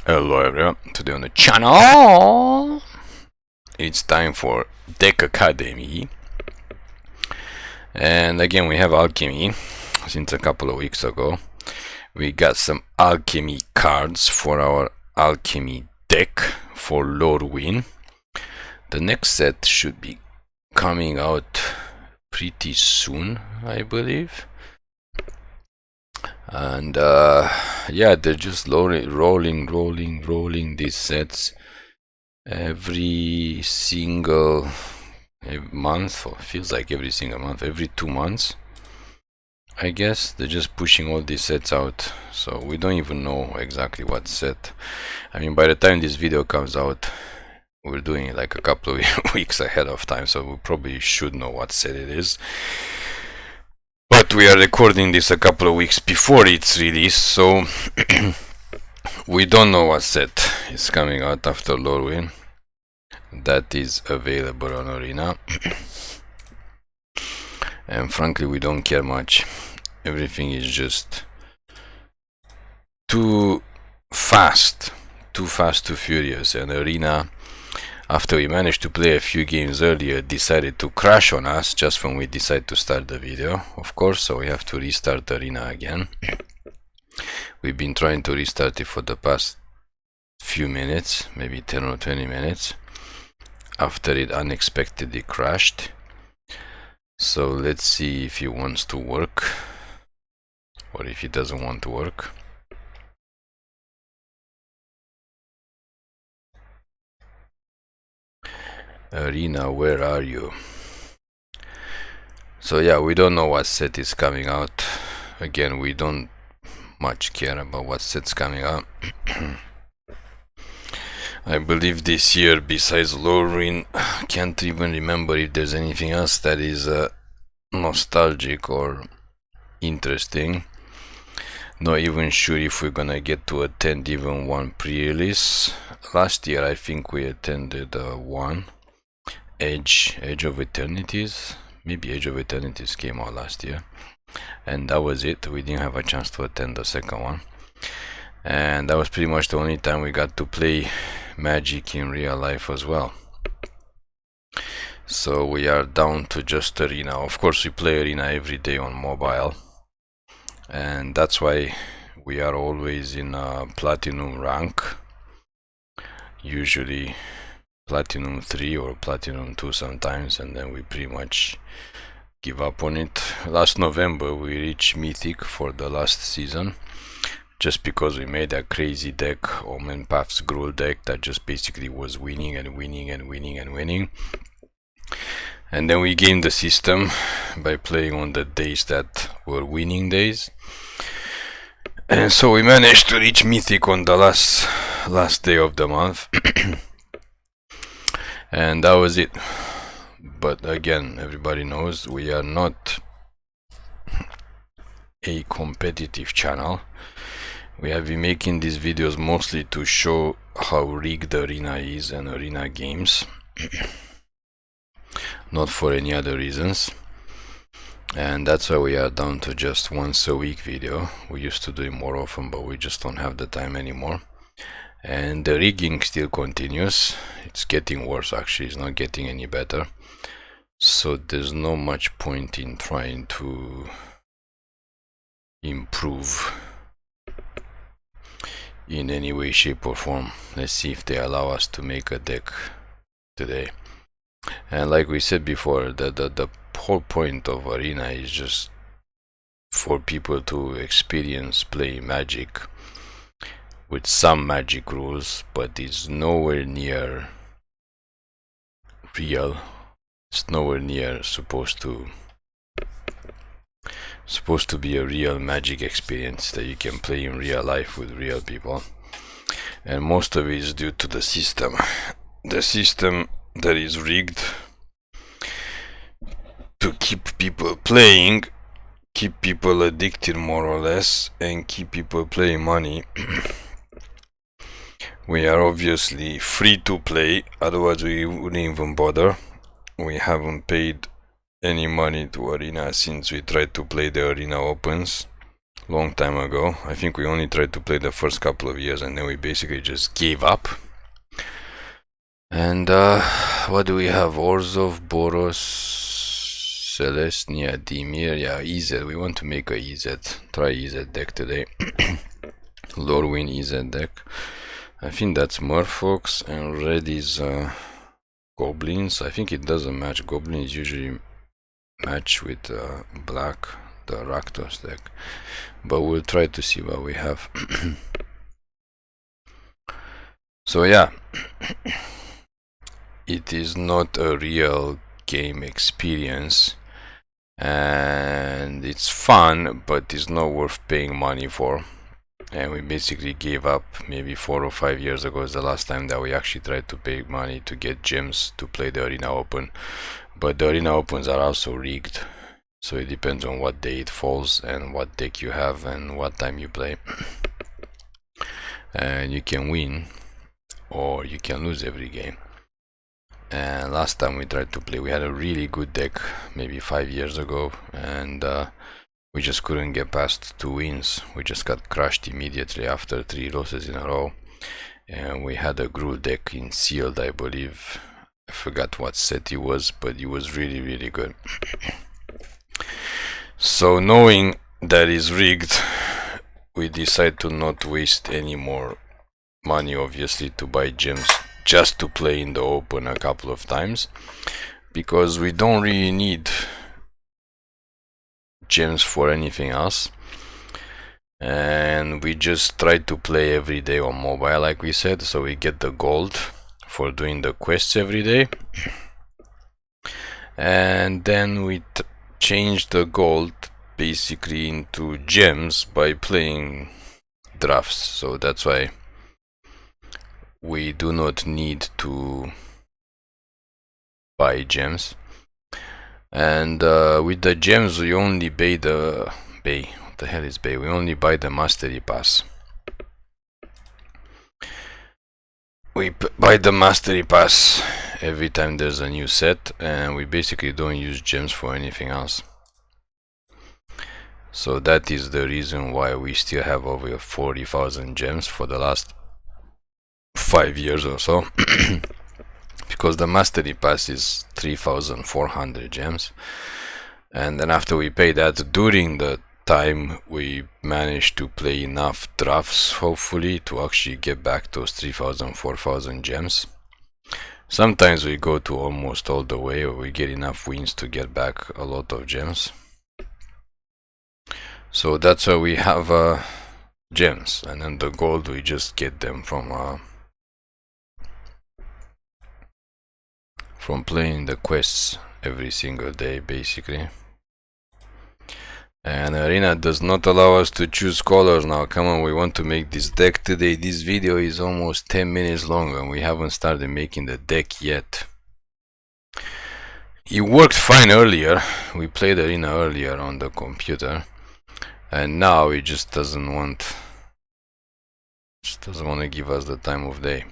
Hello everyone, today on the channel it's time for Deck Academy, and again we have alchemy. Since a couple of weeks ago we got some alchemy cards for our alchemy deck for Lorwyn. The next set should be coming out pretty soon, I believe. And yeah, they're just rolling these sets every single month, or feels like every single month, every 2 months I guess. They're just pushing all these sets out, so we don't even know exactly what set. I mean, by the time this video comes out, we're doing it like a couple of weeks ahead of time, so we probably should know what set it is. But we are recording this a couple of weeks before it's released, so we don't know what set is coming out after Lorwyn that is available on Arena. And frankly, we don't care much. Everything is just too fast, too furious, and Arena, after we managed to play a few games earlier, decided to crash on us just when we decided to start the video, of course, so we have to restart Arena again. We've been trying to restart it for the past few minutes, maybe 10 or 20 minutes, after it unexpectedly crashed. So let's see if it wants to work, or if it doesn't want to work. Arena, where are you? So yeah, we don't know what set is coming out. Again, we don't much care about what set's coming out. I believe this year, besides Lorwyn, can't even remember if there's anything else that is nostalgic or interesting. Not even sure if we're gonna get to attend even one pre-release. Last year I think we attended one. Edge of Eternities, maybe Age of Eternities came out last year, and that was it. We didn't have a chance to attend the second one, and that was pretty much the only time we got to play Magic in real life as well. So we are down to just Arena. Of course, we play Arena every day on mobile, and that's why we are always in Platinum rank, usually Platinum 3 or Platinum 2 sometimes, and then we pretty much give up on it. Last November we reached Mythic for the last season, just because we made a crazy deck, Omen Path's Gruul deck, that just basically was winning and winning and winning and winning. And then we gamed the system by playing on the days that were winning days, and so we managed to reach Mythic on the last day of the month. And that was it. But again, everybody knows we are not a competitive channel. We have been making these videos mostly to show how rigged Arena is and Arena games, not for any other reasons. And that's why we are down to just once a week video. We used to do it more often, but we just don't have the time anymore. And the rigging still continues. It's getting worse, actually. It's not getting any better, so there's no much point in trying to improve in any way, shape or form. Let's see if they allow us to make a deck today. And like we said before, the whole point of Arena is just for people to experience playing Magic with some Magic rules, but it's nowhere near real. It's nowhere near supposed to be a real Magic experience that you can play in real life with real people. And most of it is due to the system that is rigged to keep people playing, keep people addicted more or less, and keep people playing money. We are obviously free to play, otherwise we wouldn't even bother. We haven't paid any money to Arena since we tried to play the Arena Opens long time ago. I think we only tried to play the first couple of years and then we basically just gave up. And what do we have? Orzhov, Boros, Celestia, Dimir, yeah, Izzet. We want to make a Izzet. Try Izzet deck today. Lorwyn Izzet deck. I think that's Merfolks, and red is Goblins. I think it doesn't match. Goblins usually match with black, the Rakdos deck. But we'll try to see what we have. So yeah. It is not a real game experience, and it's fun, but it's not worth paying money for. And we basically gave up maybe 4 or 5 years ago is the last time that we actually tried to pay money to get gems to play the Arena Open. But the Arena Opens are also rigged, so it depends on what day it falls and what deck you have and what time you play. And you can win or you can lose every game. And last time we tried to play, we had a really good deck maybe 5 years ago, and we just couldn't get past 2 wins. We just got crushed immediately after 3 losses in a row. And we had a Gruul deck in sealed, I believe. I forgot what set it was, but it was really, really good. So knowing that is rigged, we decide to not waste any more money, obviously, to buy gems just to play in the open a couple of times, because we don't really need gems for anything else, and we just try to play every day on mobile, like we said, so we get the gold for doing the quests every day, and then we change the gold basically into gems by playing drafts. So that's why we do not need to buy gems. And with the gems we only buy the what the hell is bay? We only buy the mastery pass. We buy the mastery pass every time there's a new set, and we basically don't use gems for anything else. So that is the reason why we still have over 40,000 gems for the last 5 years or so. Because the mastery pass is 3,400 gems, and then after we pay that, during the time we manage to play enough drafts, hopefully, to actually get back those 3,000, 4,000 gems. Sometimes we go to almost all the way, or we get enough wins to get back a lot of gems. So that's why we have gems, and then the gold we just get them from playing the quests every single day, basically. And Arena does not allow us to choose colors now. Come on, we want to make this deck today. This video is almost 10 minutes long and we haven't started making the deck yet. It worked fine earlier. We played Arena earlier on the computer, and now it just doesn't want to give us the time of day.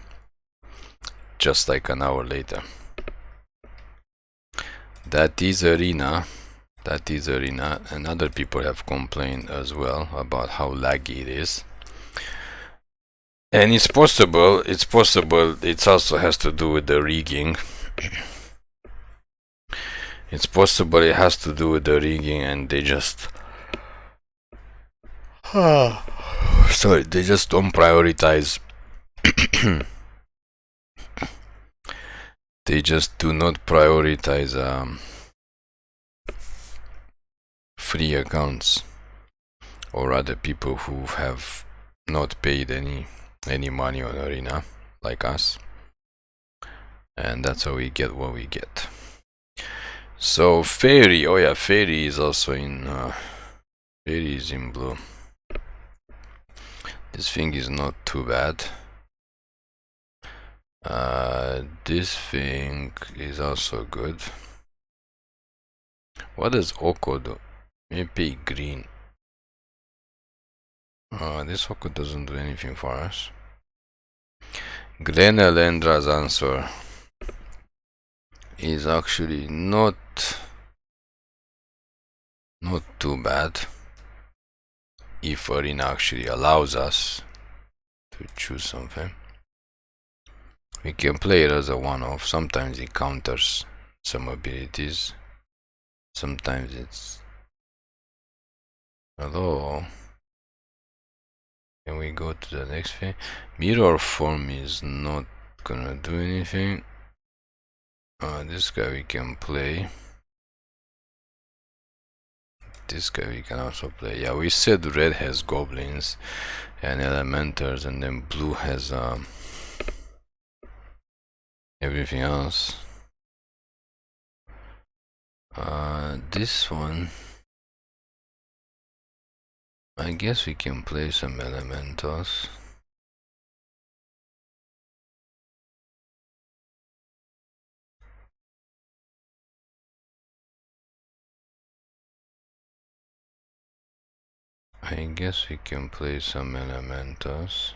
Just like an hour later. That is Arena. That is Arena, and other people have complained as well about how laggy it is. And it's possible, it also has to do with the rigging. It's possible it has to do with the rigging, and they just sorry, they just don't prioritize. They just do not prioritize free accounts, or rather people who have not paid any money on Arena, like us, and that's how we get what we get. So Fairy, oh yeah, Fairy is also in Fairy is in blue. This thing is not too bad. This thing is also good. What does Oko do? Maybe green. This Oko doesn't do anything for us. Glen Elendra's answer is actually not too bad. if Arena actually allows us to choose something. We can play it as a one-off. Sometimes it counters some abilities. Sometimes it's... Hello. Can we go to the next thing? Mirror form is not gonna do anything. This guy we can play. This guy we can also play. Yeah, we said red has goblins and elementals, and then blue has everything else. This one, I guess we can play some elementals. I guess we can play some elementals.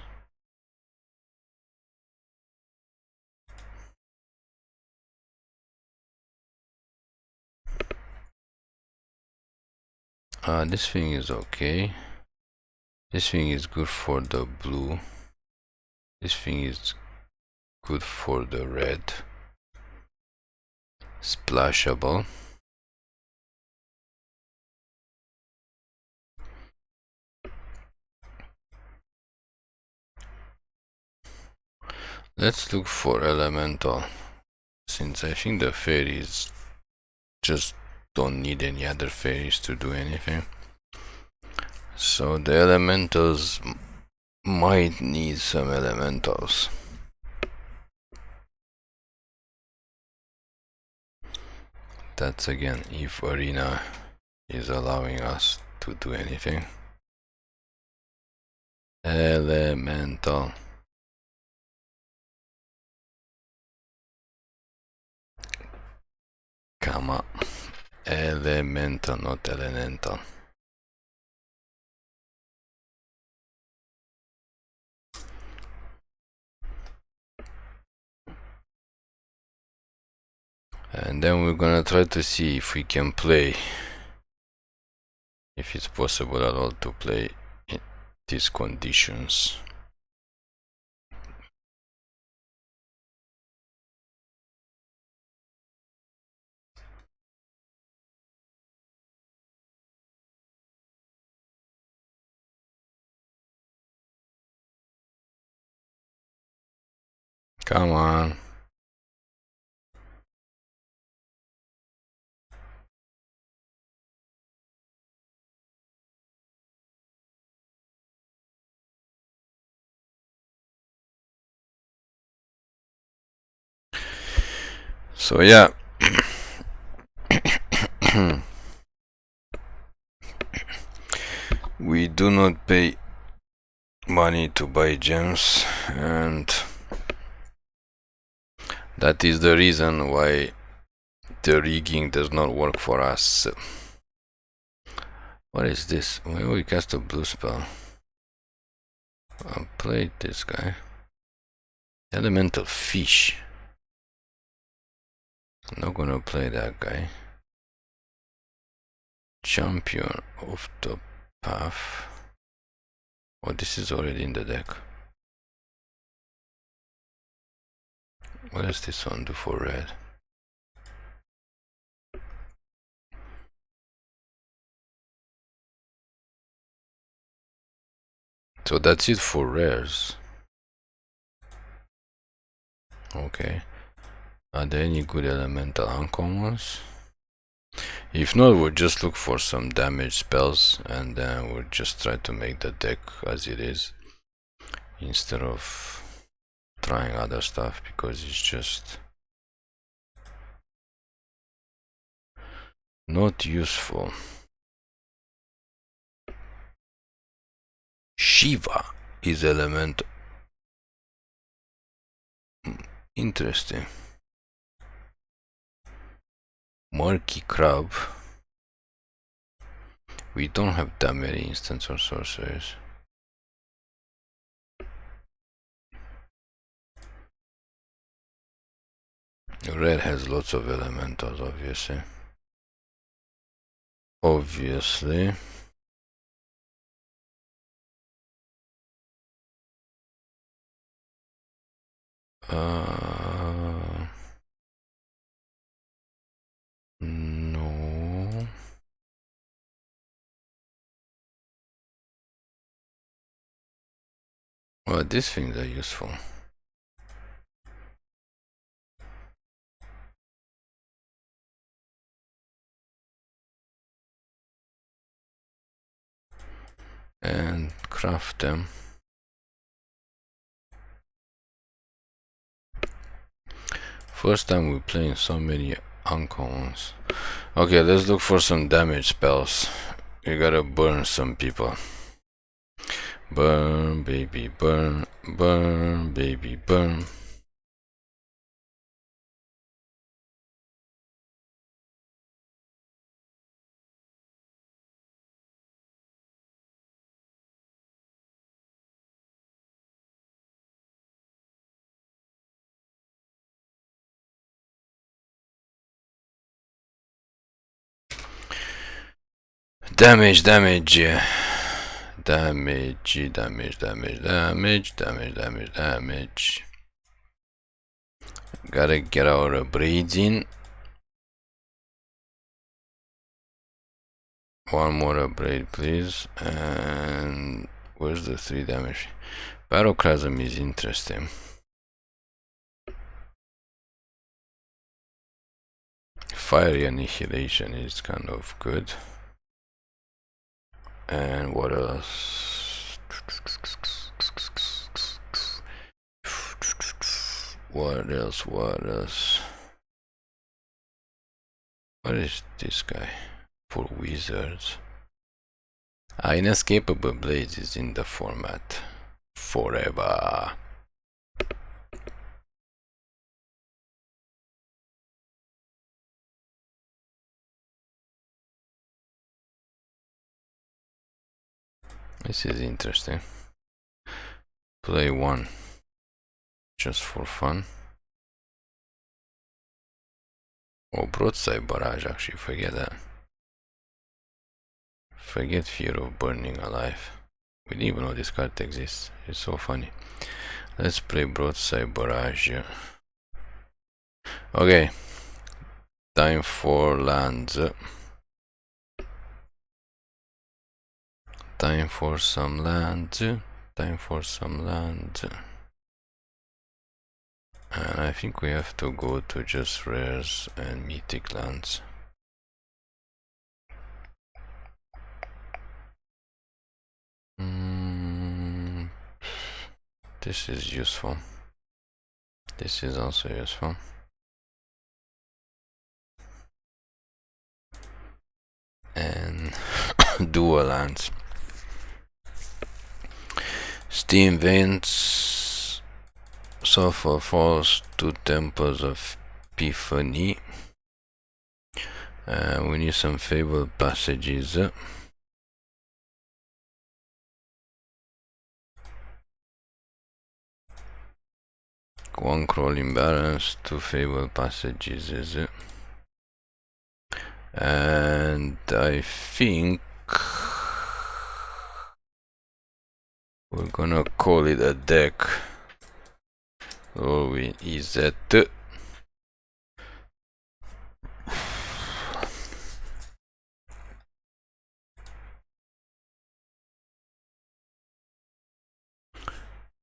This thing is okay. This thing is good for the blue. This thing is good for the red. Splashable. Let's look for elemental, since I think the fairies just don't need any other fairies to do anything. So the elementals might need some elementals. That's again if Arena is allowing us to do anything. Elemental. Come on. Elemental, not elemental. And then we're gonna try to see if we can play, if it's possible at all to play in these conditions. Come on. So yeah. We do not pay money to buy gems, and that is the reason why the rigging does not work for us. What is this? Why we cast a blue spell? I'll play this guy. Elemental fish. I'm not gonna play that guy. Champion of the path. Oh, this is already in the deck. What does this one do for red? So that's it for rares. Okay. Are there any good elemental uncommons? If not, we'll just look for some damage spells, and then we'll just try to make the deck as it is, instead of trying other stuff, because it's just not useful. Shiva is elemental. Interesting. Murky Crab. We don't have that many instants or sorceries. Red has lots of elementals, obviously. No. Well, these things are useful. And craft them. First time we're playing so many uncommons. Okay, let's look for some damage spells. We gotta burn some people. Burn, baby, burn, burn, baby, burn. Damage, damage, damage, damage, damage, damage, damage, damage, damage. Gotta get our Abrades in. One more Abrade, please. And where's the 3 damage? Pyroclasm is interesting. Fiery Annihilation is kind of good. And what else? What else? What else? What is this guy? For wizards. Inescapable Blaze is in the format. Forever. This is interesting. Play one. Just for fun. Oh, Broadside Barrage, actually, forget that. Forget Fear of Burning Alive. We didn't even know this card exists. It's so funny. Let's play Broadside Barrage. Okay. Time for lands. Time for some lands. Time for some lands. And I think we have to go to just rares and mythic lands. This is useful. This is also useful. And dual lands. Steam Vents, Sulfur Falls, 2 Temples of Epiphany. We need some Fabled Passages. One Crawling Barrens, 2 Fabled Passages. And I think we're gonna call it a deck. Lorwyn Izzet.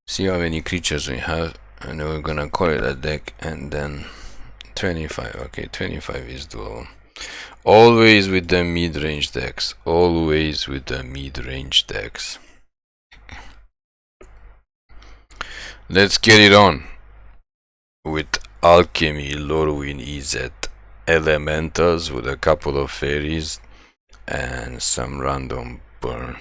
See how many creatures we have, and then we're gonna call it a deck, and then 25. Okay, 25 is doable. Always with the mid-range decks. Always with the mid-range decks. Let's get it on with alchemy, Lorwyn Izzet, elementals with a couple of fairies, and some random burn.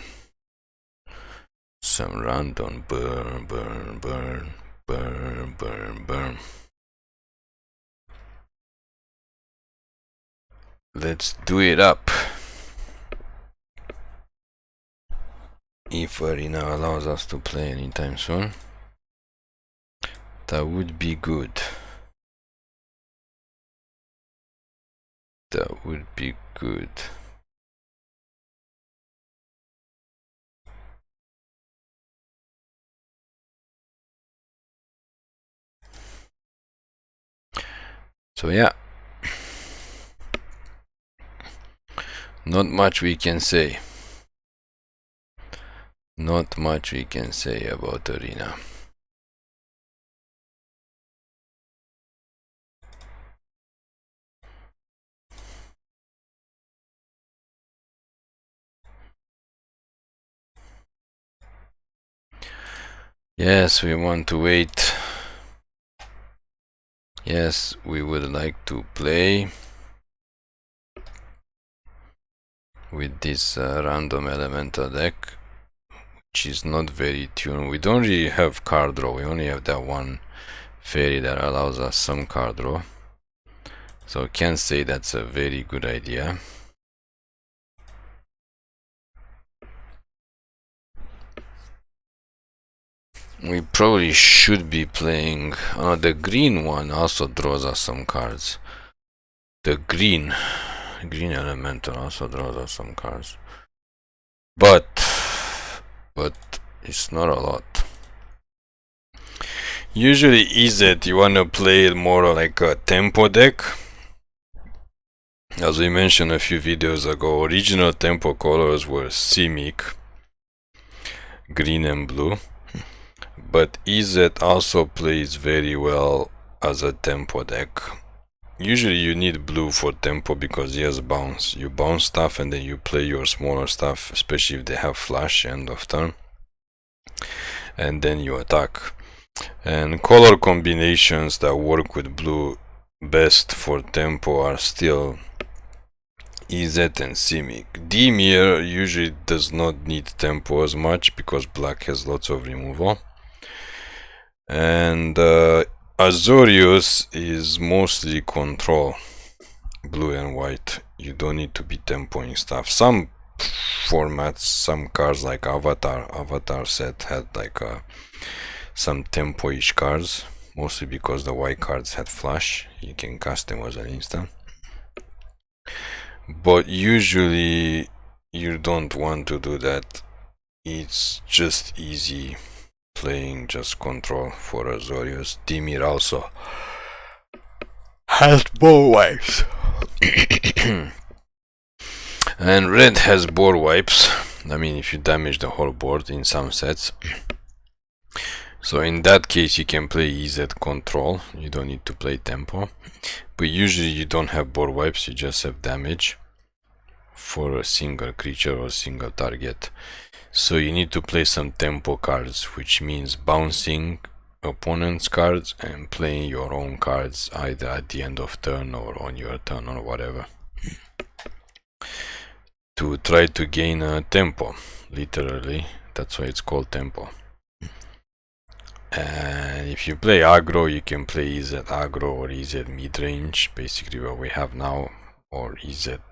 Some random burn, burn, burn, burn, burn, burn. Let's do it up. If Arena allows us to play anytime soon, that would be good. That would be good. So yeah, not much we can say. Not much we can say about Arena. Yes, we want to wait. Yes, we would like to play with this random elemental deck, which is not very tuned. We don't really have card draw, we only have that one fairy that allows us some card draw. So I can't say that's a very good idea. We probably should be playing... the green one also draws us some cards. The green elemental also draws us some cards. But it's not a lot. Usually Izzet, you wanna play it more like a tempo deck. As we mentioned a few videos ago, original tempo colors were Simic, green and blue. But Izzet also plays very well as a tempo deck. Usually you need blue for tempo because he has bounce. You bounce stuff and then you play your smaller stuff, especially if they have flash end of turn. And then you attack. And color combinations that work with blue best for tempo are still Izzet and Simic. Dimir usually does not need tempo as much because black has lots of removal. And Azorius is mostly control, blue and white. You don't need to be tempoing stuff. Some formats, some cards like Avatar set had like some tempo-ish cards, mostly because the white cards had flash. You can cast them as an instant. But usually you don't want to do that. It's just easy playing just control for Azorius. Dimir also has board wipes. And red has board wipes. I mean, if you damage the whole board in some sets. So in that case you can play Izzet control. You don't need to play tempo. But usually you don't have board wipes, you just have damage for a single creature or single target. So you need to play some tempo cards, which means bouncing opponent's cards and playing your own cards either at the end of turn or on your turn or whatever, to try to gain a tempo. Literally, that's why it's called tempo. And if you play aggro, you can play Izzet aggro or Izzet mid-range, basically what we have now, or Izzet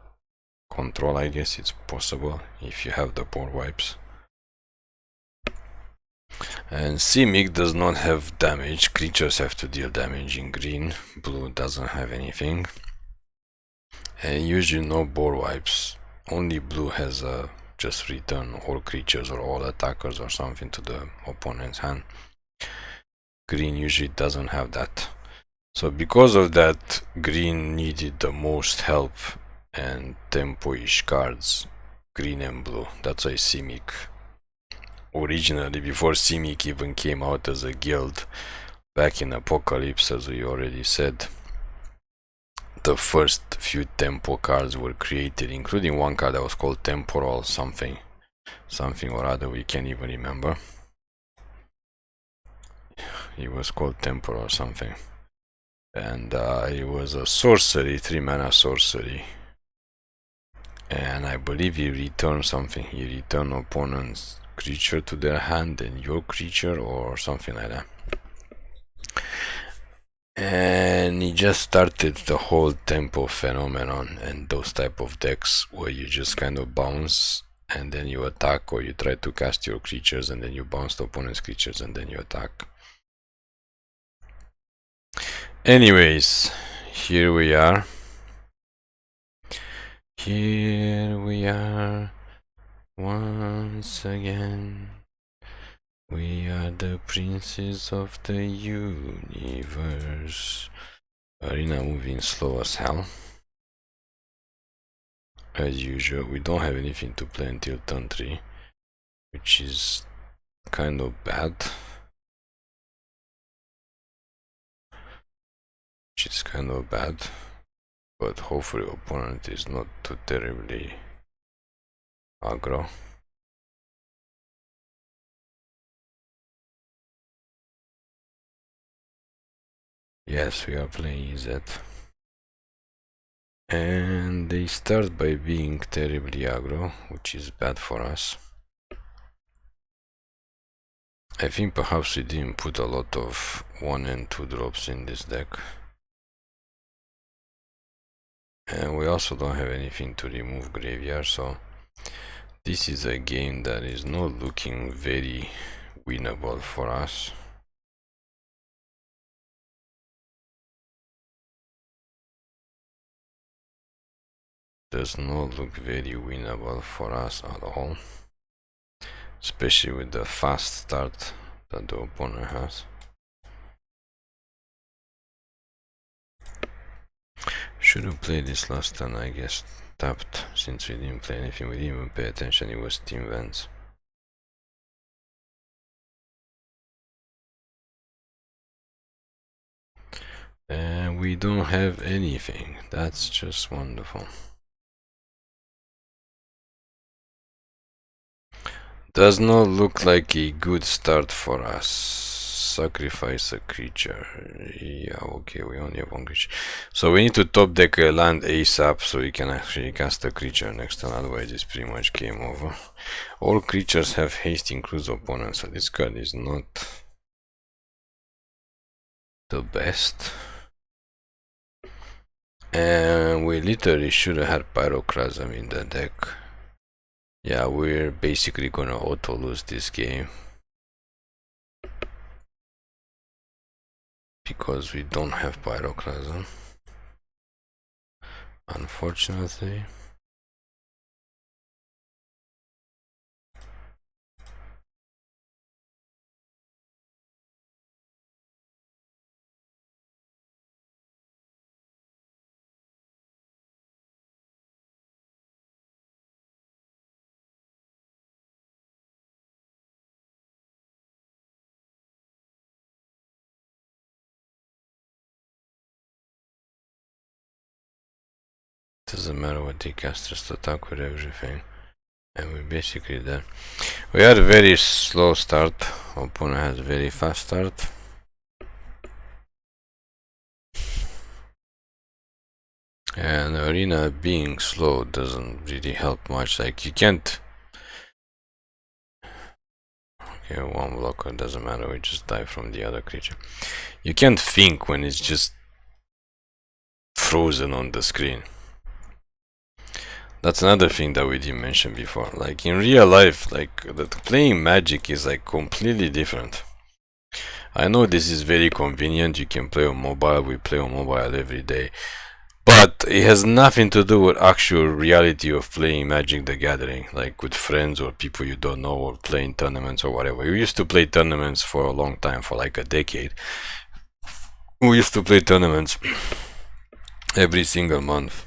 control. I guess it's possible if you have the board wipes. And Simic does not have damage. Creatures have to deal damage in green. Blue doesn't have anything. And usually no board wipes. Only blue has a just return all creatures or all attackers or something to the opponent's hand. Green usually doesn't have that. So because of that, green needed the most help and tempo-ish cards. Green and blue. That's why Simic, originally, before Simic even came out as a guild, back in Apocalypse, as we already said, the first few tempo cards were created, including one card that was called Temporal something or other, we can't even remember. It was called Temporal something. And it was a sorcery, 3-mana sorcery. And I believe he returned something. He returned opponent's creature to their hand and your creature or something like that. And he just started the whole tempo phenomenon and those type of decks where you just kind of bounce and then you attack, or you try to cast your creatures and then you bounce the opponent's creatures and then you attack. Anyways, here we are. Here we are once again. We are the princes of the universe. Arena moving slow as hell. As usual, we don't have anything to play until turn 3, which is kind of bad. But hopefully opponent is not too terribly aggro. Yes, we are playing Izzet. And they start by being terribly aggro, which is bad for us. I think perhaps we didn't put a lot of 1 and 2 drops in this deck. And we also don't have anything to remove graveyard, so this is a game that is not looking very winnable for us. Does not look very winnable for us at all, especially with the fast start that the opponent has. Should have played this last turn, I guess. Tapped, since we didn't play anything, we didn't even pay attention, it was Team Vents. And we don't have anything, that's just wonderful. Does not look like a good start for us. Sacrifice a creature. Yeah, okay, we only have 1 creature. So we need to top deck a land ASAP so we can actually cast a creature next turn, otherwise it's pretty much game over. All creatures have haste includes opponent, so this card is not the best. And we literally should have had Pyroclasm in the deck. Yeah, we're basically gonna auto lose this game because we don't have Pyroclasm, unfortunately. Doesn't matter what they cast, just attack with everything. And we're basically there. We had a very slow start. Opponent has very fast start. And arena being slow doesn't really help much. Like you can't. Okay, 1 blocker doesn't matter. We just die from the other creature. You can't think when it's just frozen on the screen. That's another thing that we didn't mention before. Like in real life, like playing Magic is like completely different. I know this is very convenient, you can play on mobile, we play on mobile every day. But it has nothing to do with actual reality of playing Magic the Gathering, like with friends or people you don't know, or playing tournaments or whatever. We used to play tournaments for a long time, for like a decade. We used to play tournaments every single month.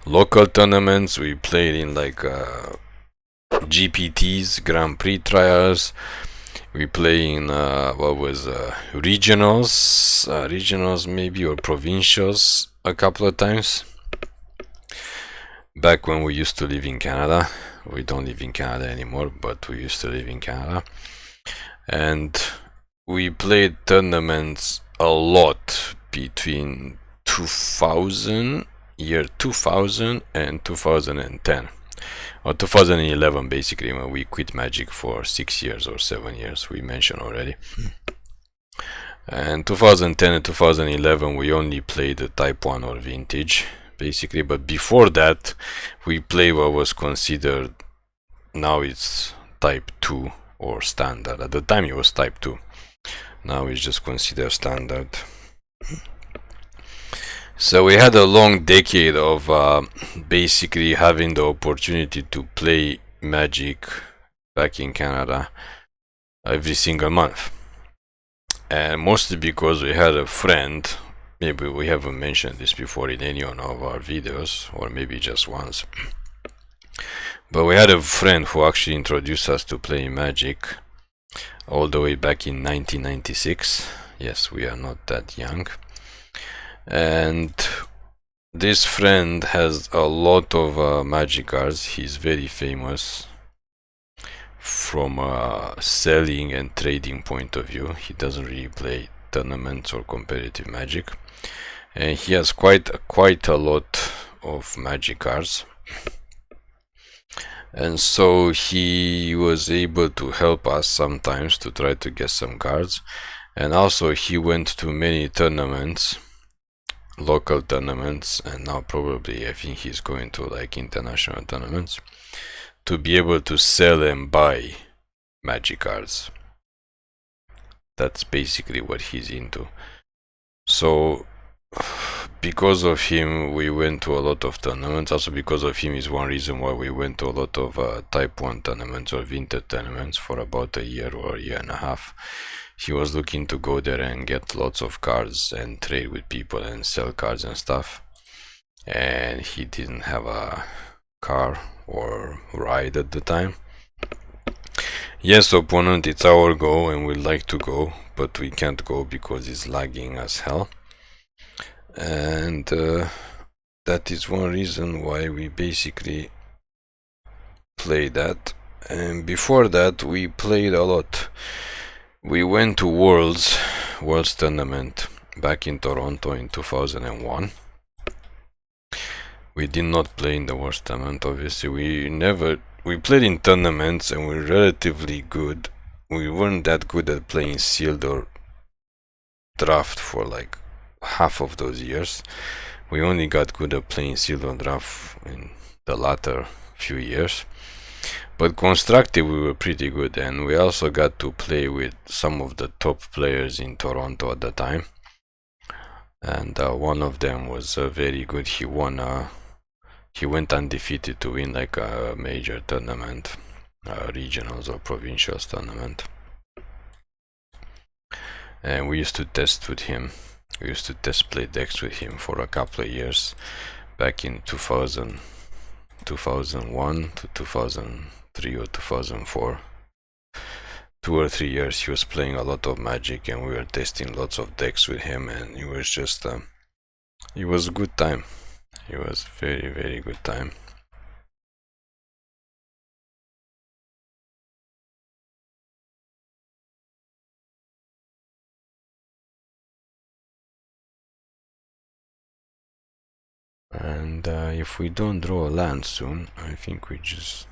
Local tournaments, we played in like GPTs, Grand Prix trials. We play in regionals maybe, or provincials a couple of times. Back when we used to live in Canada. We don't live in Canada anymore, but we used to live in Canada. And we played tournaments a lot between 2000 and 2010. Or 2011 basically, when we quit Magic for 6 years or 7 years, we mentioned already. And 2010 and 2011 we only played the Type 1 or Vintage basically, but before that we played what was considered, now it's Type 2 or Standard. At the time it was Type 2, now it's just considered Standard. So we had a long decade of basically having the opportunity to play Magic back in Canada every single month. And mostly because we had a friend, maybe we haven't mentioned this before in any one of our videos, or maybe just once. But we had a friend who actually introduced us to playing Magic all the way back in 1996. Yes, we are not that young. And this friend has a lot of Magic cards. He's very famous from a selling and trading point of view. He doesn't really play tournaments or competitive Magic, and he has quite a lot of Magic cards. And so he was able to help us sometimes to try to get some cards. And also he went to many tournaments, local tournaments, and now probably I think he's going to like international tournaments to be able to sell and buy Magic cards. That's basically what he's into. So because of him we went to a lot of tournaments. Also because of him is one reason why we went to a lot of type 1 tournaments or winter tournaments for about a year or a year and a half. He was looking to go there and get lots of cards and trade with people and sell cards and stuff, and he didn't have a car or ride at the time. Yes, opponent, it's our go and we'd like to go, but we can't go because it's lagging as hell. And that is one reason why we basically play that. And before that we played a lot. We went to Worlds tournament back in Toronto in 2001. We did not play in the Worlds tournament, obviously. We played in tournaments and we were relatively good. We weren't that good at playing sealed or draft for like half of those years. We only got good at playing sealed or draft in the latter few years. But constructive we were pretty good, and we also got to play with some of the top players in Toronto at the time. And one of them was very good. He went undefeated to win like a major tournament, regionals or provincials tournament. And we used to test with him. We used to test play decks with him for a couple of years back in 2001 to 2003 or 2004. 2 or 3 years he was playing a lot of Magic and we were testing lots of decks with him, and it was just it was a good time. It was very, very good time. And if we don't draw a land soon, I think if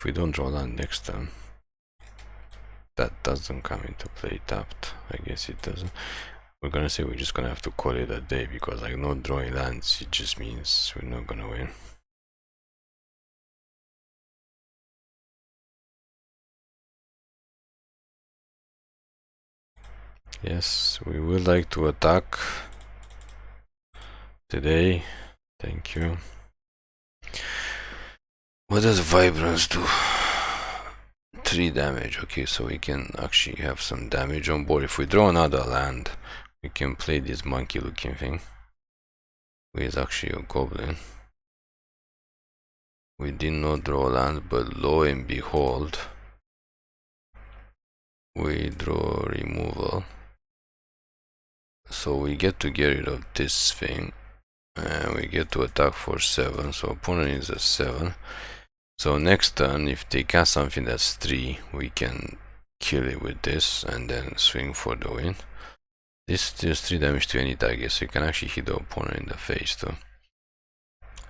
we don't draw land next time, that doesn't come into play tapped. I guess it doesn't. We're gonna say we're just gonna have to call it a day, because like not drawing lands, it just means we're not gonna win. Yes, we would like to attack today. Thank you. What does Vibrance do? 3 damage. Okay, so we can actually have some damage on board. If we draw another land, we can play this monkey looking thing, which is actually a goblin. We did not draw land, but lo and behold, we draw removal. So we get to get rid of this thing, and we get to attack for 7. So opponent is a 7. So next turn, if they cast something that's 3, we can kill it with this and then swing for the win. This deals 3 damage to any target, so you can actually hit the opponent in the face too.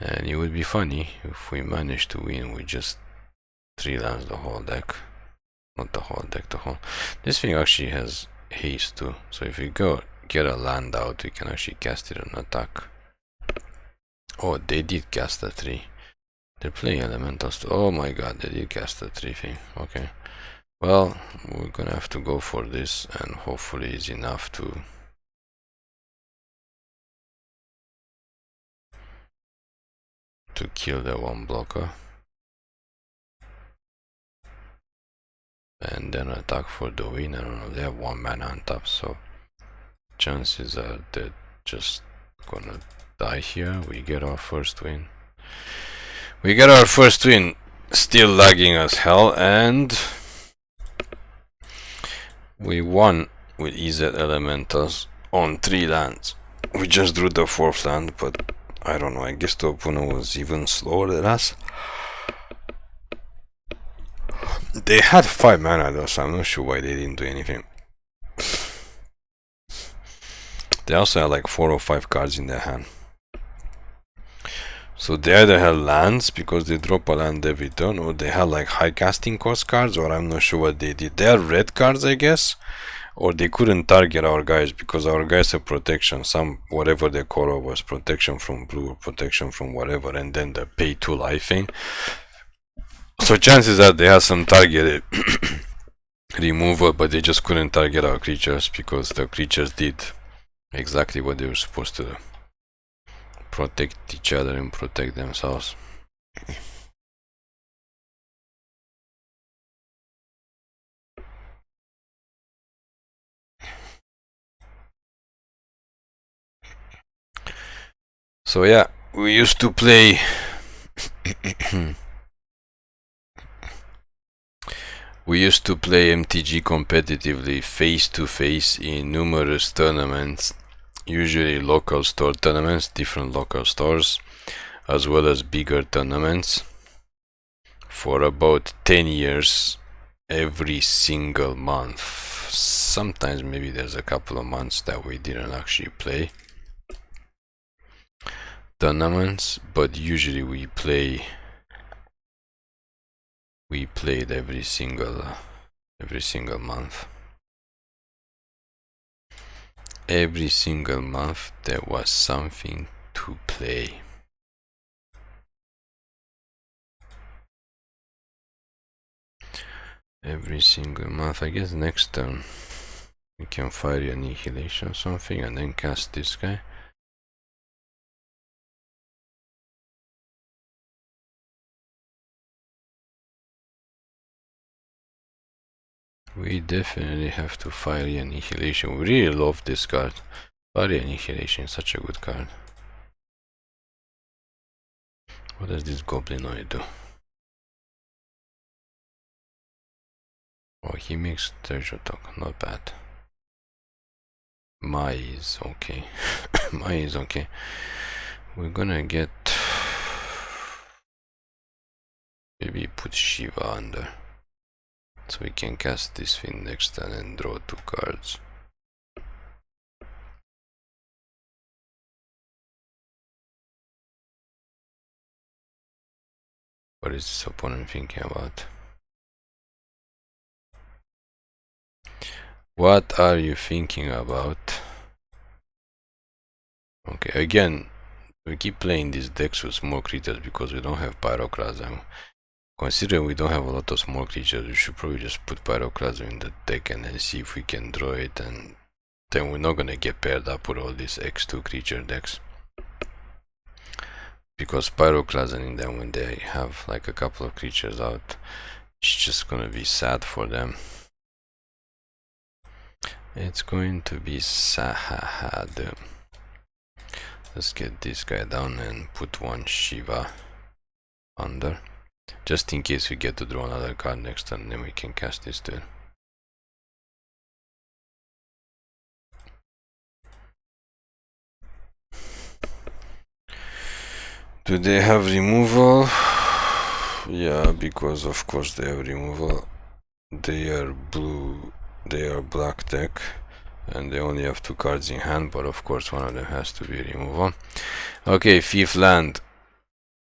And it would be funny if we manage to win with just 3 lands the whole deck. Not the whole deck, the whole... This thing actually has haste too, so if we go get a land out, we can actually cast it on attack. Oh, they did cast a 3. They're playing elementals too. Oh my god, they did cast a 3 thing. Okay. Well, we're gonna have to go for this, and hopefully it's enough to kill the 1 blocker. And then attack for the win. I don't know, they have 1 mana on top, so chances are they're just gonna die here. We get our first win. We get our first win. Still lagging as hell, and we won with Izzet Elementals on 3 lands. We just drew the 4th land, but I don't know, I guess the opponent was even slower than us. They had 5 mana though, so I'm not sure why they didn't do anything. They also had like 4 or 5 cards in their hand. So they either had lands, because they drop a land every turn, or they had like high casting cost cards, or I'm not sure what they did. They had red cards, I guess, or they couldn't target our guys, because our guys have protection, whatever their color was, protection from blue, or protection from whatever, and then the pay to life thing. So chances are they had some targeted removal, but they just couldn't target our creatures, because the creatures did exactly what they were supposed to do. Protect each other and protect themselves. So yeah, we used to play MTG competitively face to face in numerous tournaments, usually local store tournaments, different local stores, as well as bigger tournaments, for about 10 years, every single month. Sometimes maybe there's a couple of months that we didn't actually play tournaments, but usually we played every single month. Every single month there was something to play. Every single month. I guess next turn we can Fiery Annihilation or something and then cast this guy. We definitely have to Fiery Annihilation. We really love this card. Fiery Annihilation is such a good card. What does this Goblinoid do? Oh, he makes treasure token, not bad. Mai is okay. Mai is okay. We're gonna get... maybe put Shiva under, so we can cast this thing next turn and draw 2 cards. What is this opponent thinking about? What are you thinking about? Okay, again, we keep playing these decks with small creatures because we don't have Pyroclasm. Considering we don't have a lot of small creatures, we should probably just put Pyroclasm in the deck and then see if we can draw it, and then we're not gonna get paired up with all these X2 creature decks. Because Pyroclasm in them, when they have like a couple of creatures out, it's just gonna be sad for them. It's going to be sad. Let's get this guy down and put 1 Shiva under, just in case we get to draw another card next turn, then we can cast this dude. Do they have removal? Yeah, because of course they have removal. They are blue, they are black deck, and they only have 2 cards in hand, but of course one of them has to be removal. Okay, 5th land.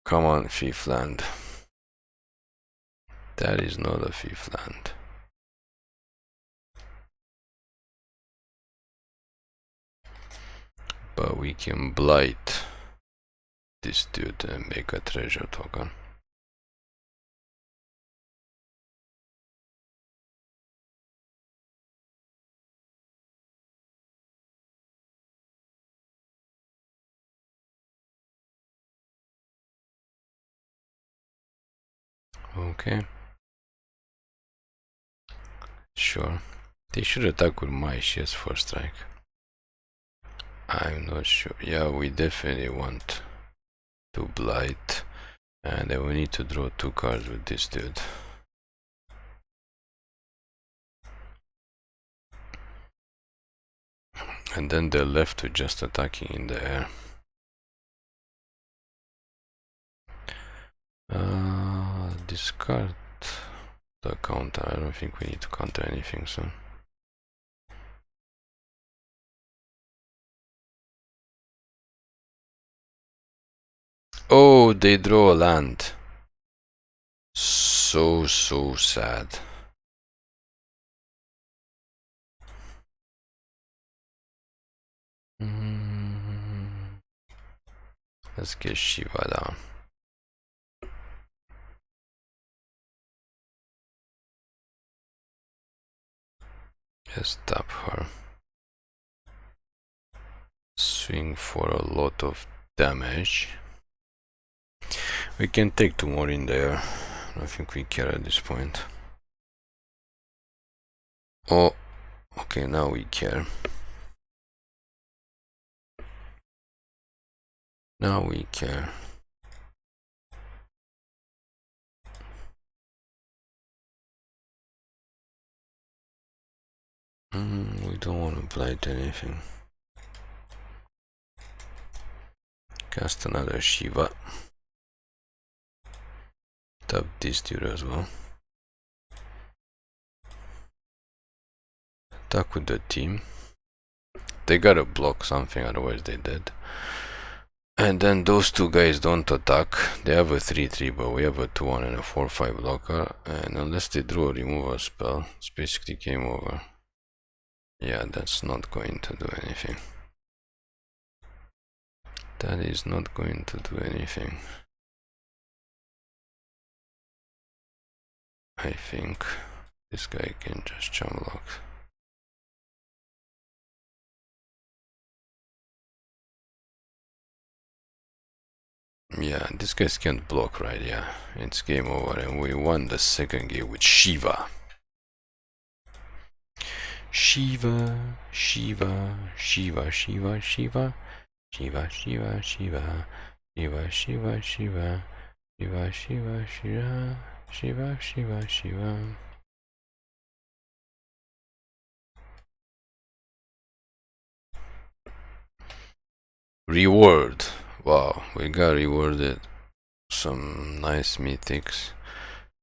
Come on, 5th land. That is not a 5th land. But we can blight this dude and make a treasure token. Okay. Sure. They should attack with my, she has 4th strike. I'm not sure. Yeah, we definitely want to blight. And then we need to draw 2 cards with this dude. And then they're left to just attacking in the air. Discard the counter. I don't think we need to counter anything, so. Oh, they draw a land. So sad. Let's get Shiva down. Let's tap her. Swing for a lot of damage. We can take 2 more in there. I don't think we care at this point. Oh, okay, now we care. Now we care. We don't want to blight anything. Cast another Shiva. Tap this dude as well. Attack with the team. They gotta block something, otherwise they're dead. And then those 2 guys don't attack. They have a 3-3, but we have a 2-1 and a 4-5 blocker. And unless they draw a removal spell, it's basically game over. Yeah, that's not going to do anything. That is not going to do anything. I think this guy can just jump lock. Yeah, these guys can't block, right? Yeah, it's game over, and we won the second game with Shiva. Shiva, Shiva, Shiva, Shiva, Shiva, Shiva, Shiva, Shiva, Shiva, Shiva, Shiva, Shiva, Shiva, Shiva, Shiva, Shiva, Shiva. Reward. Wow, we got rewarded some nice mythics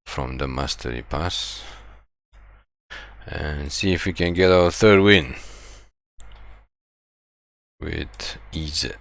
from the Mastery Pass. And see if we can get our 3rd win with Izzet.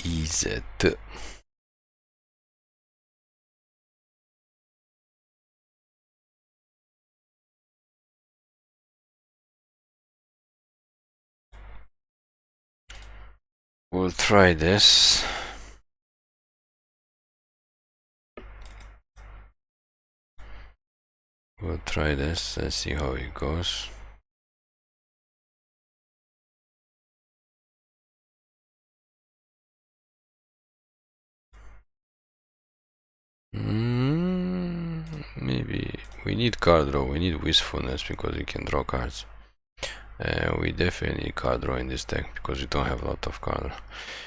Izzet. We'll try this. We'll try this. Let's see how it goes. Maybe we need card draw. We need Wistfulness because we can draw cards. We definitely need card draw in this deck because we don't have a lot of card.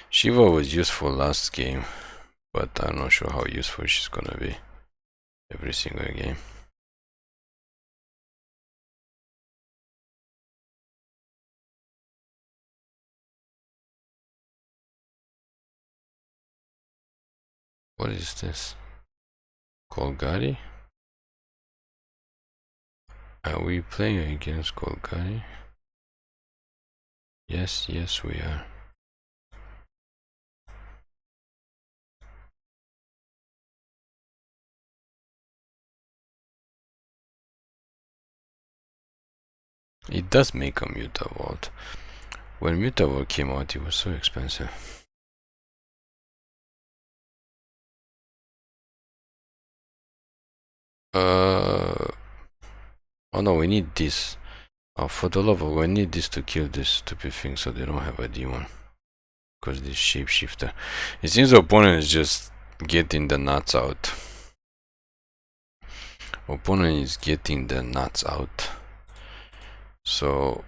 Shiva was useful last game, but I'm not sure how useful she's gonna be every single game. What is this? Golgari? Are we playing against Golgari? Yes, yes we are. it does make a Mutavault. When Mutavault came out, it was so expensive. Oh no, we need this. Oh, for the love of, we need this to kill this stupid thing so they don't have a demon. Because this shapeshifter. It seems the opponent is just getting the nuts out. Opponent is getting the nuts out. So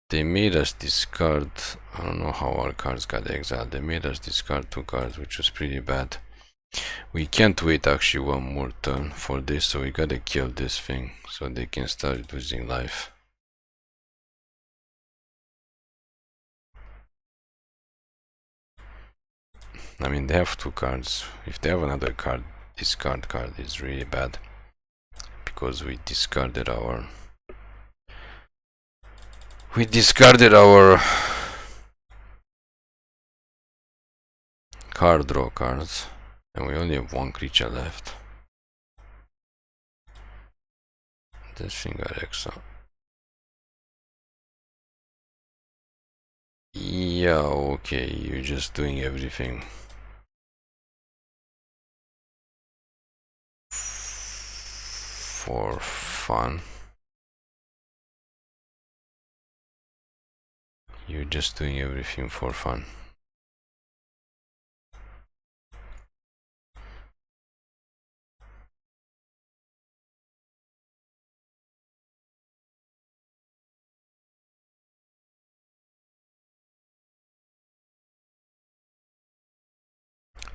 they made us discard. I don't know how our cards got exiled. They made us discard 2 cards, which was pretty bad. We can't wait actually one more turn for this, so we gotta kill this thing so they can start losing life. I mean, they have 2 cards. If they have another card, discard card is really bad. Because we discarded our card draw cards. And we only have 1 creature left. This thing got extra. Yeah, okay, you're just doing everything for fun. You're just doing everything for fun.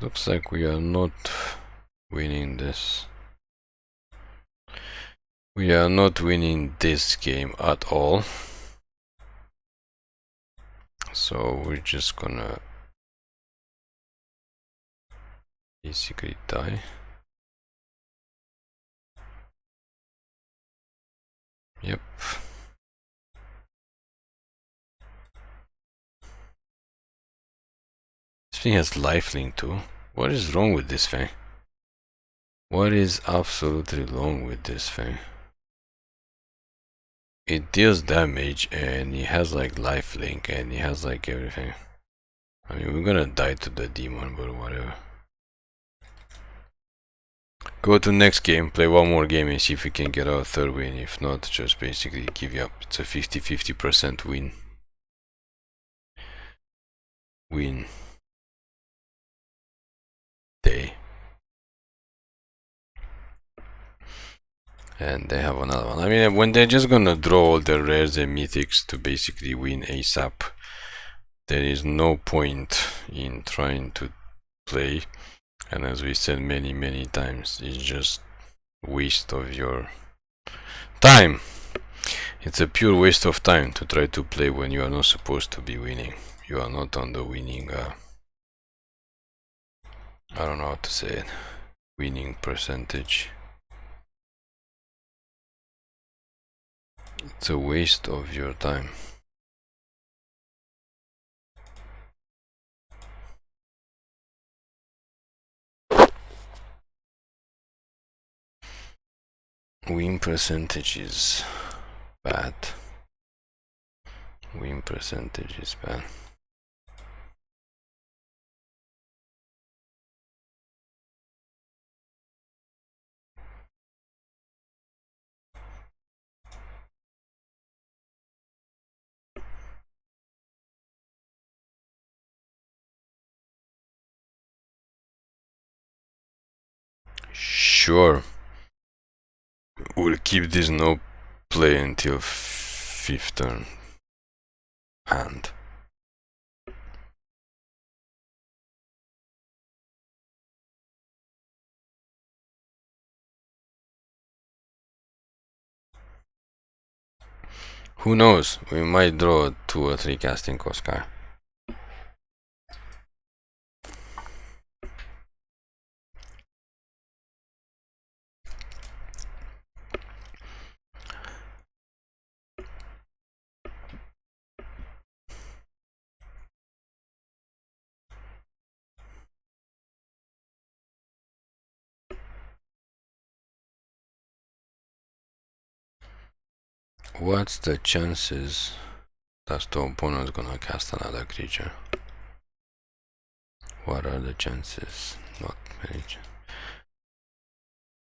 Looks like we are not winning this. We are not winning this game at all. So we're just gonna basically die. Yep. This thing has lifelink too. What is wrong with this thing? What is absolutely wrong with this thing? It deals damage and it has like lifelink and it has like everything. I mean, we're gonna die to the demon, but whatever. Go to next game, play one more game and see if we can get our 3rd win. If not, just basically give you up. It's a 50-50% win day. And they have another one. I mean, when they're just gonna draw all the rares and mythics to basically win ASAP, there is no point in trying to play. And as we said many times, it's just waste of your time. It's a pure waste of time to try to play when you are not supposed to be winning. You are not on the winning, I don't know how to say it, winning percentage. It's a waste of your time. Win percentage is bad. Win percentage is bad. Sure. We'll keep this no play until 5th turn hand. Who knows? We might draw a 2 or 3 casting cost card. What's the chances that the opponent's gonna cast another creature? What are the chances? Not many.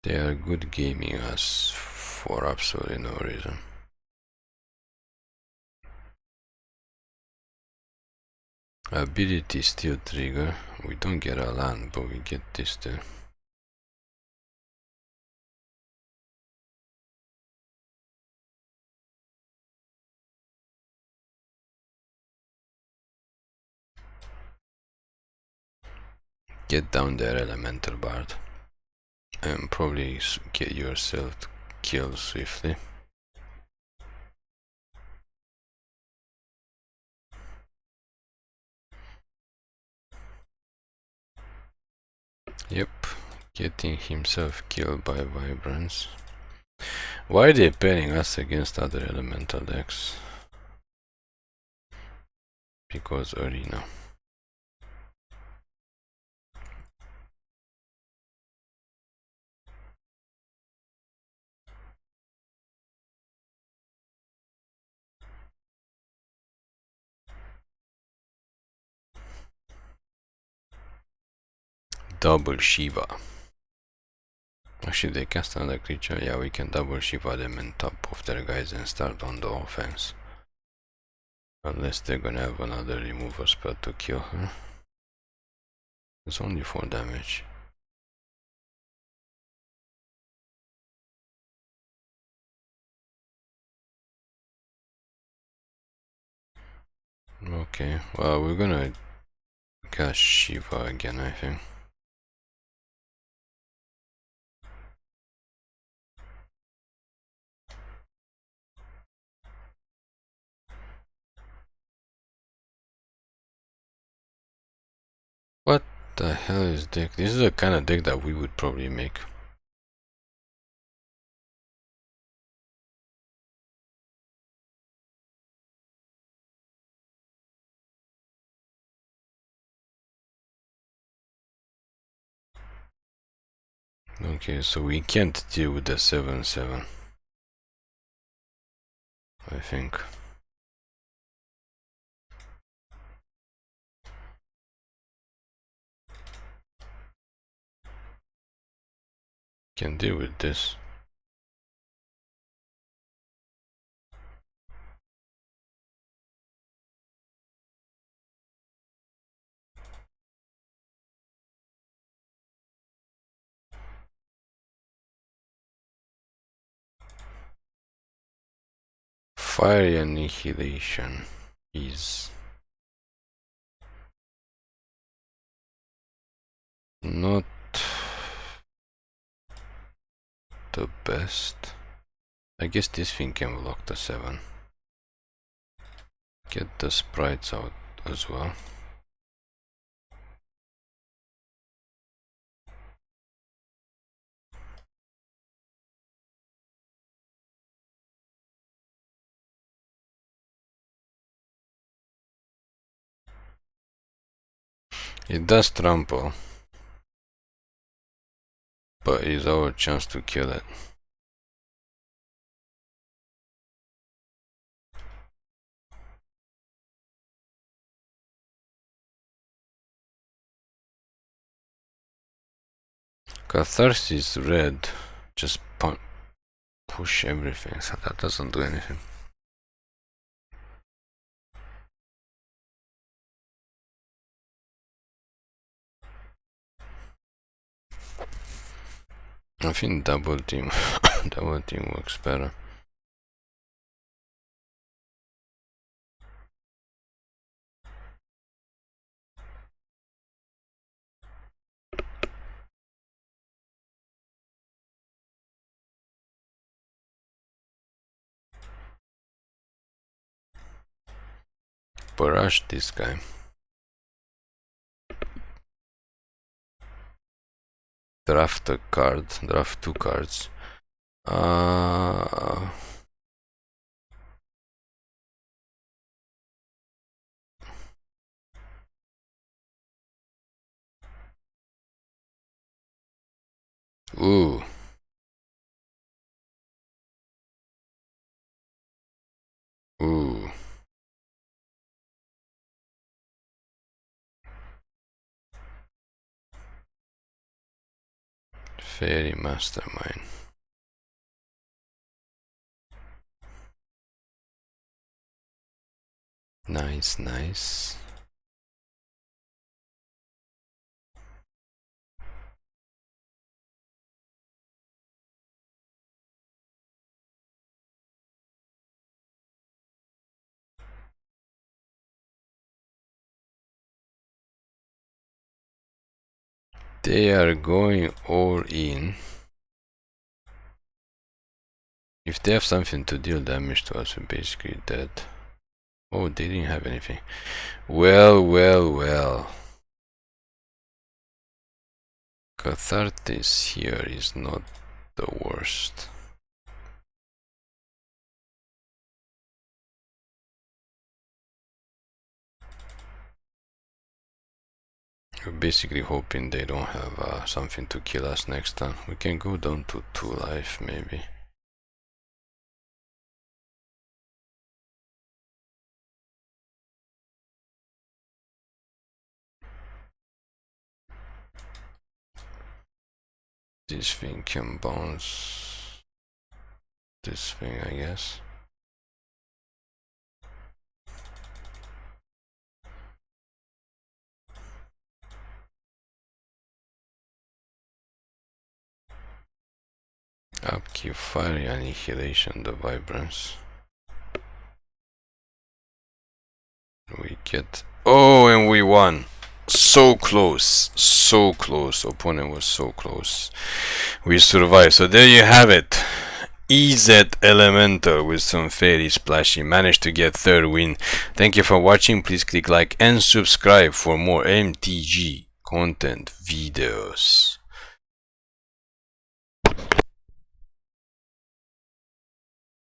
They are good gaming us for absolutely no reason. Ability Steel Trigger. We don't get a land, but we get this still. Get down there, Elemental Bard, and probably get yourself killed swiftly. Yep, getting himself killed by Vibrance. Why are they pairing us against other elemental decks? Because Arena. Double Shiva. Actually, they cast another creature. Yeah, we can double Shiva them on top of their guys and start on the offense. Unless they're gonna have another removal spell to kill her. It's only 4 damage. Okay, well, we're gonna cast Shiva again, I think. What the hell is deck? This is the kind of deck that we would probably make. Okay, so we can't deal with the 7/7. I think. Can deal with this. Fiery Annihilation is not the best. I guess this thing can block the 7. Get the sprites out as well. It does trample, but it's our chance to kill it. Catharsis red, just push everything, so that doesn't do anything. I think double team, double team works better. Parched this guy. Draft a card, draft 2 cards. Ooh. Fairy Mastermind. Nice, nice. They are going all in. If they have something to deal damage to us, we're basically dead. Oh, they didn't have anything. Well, well, well. Catharsis here is not the worst. We're basically hoping they don't have something to kill us next time. We can go down to 2 life maybe. This thing can bounce this thing, I guess. Upkeep Fiery Annihilation, the Vibrance. We get... Oh, and we won! So close, so close. Opponent was so close. We survived. So there you have it. Izzet Elemental with some fairy splashy. Managed to get 3rd win. Thank you for watching. Please click like and subscribe for more MTG content videos.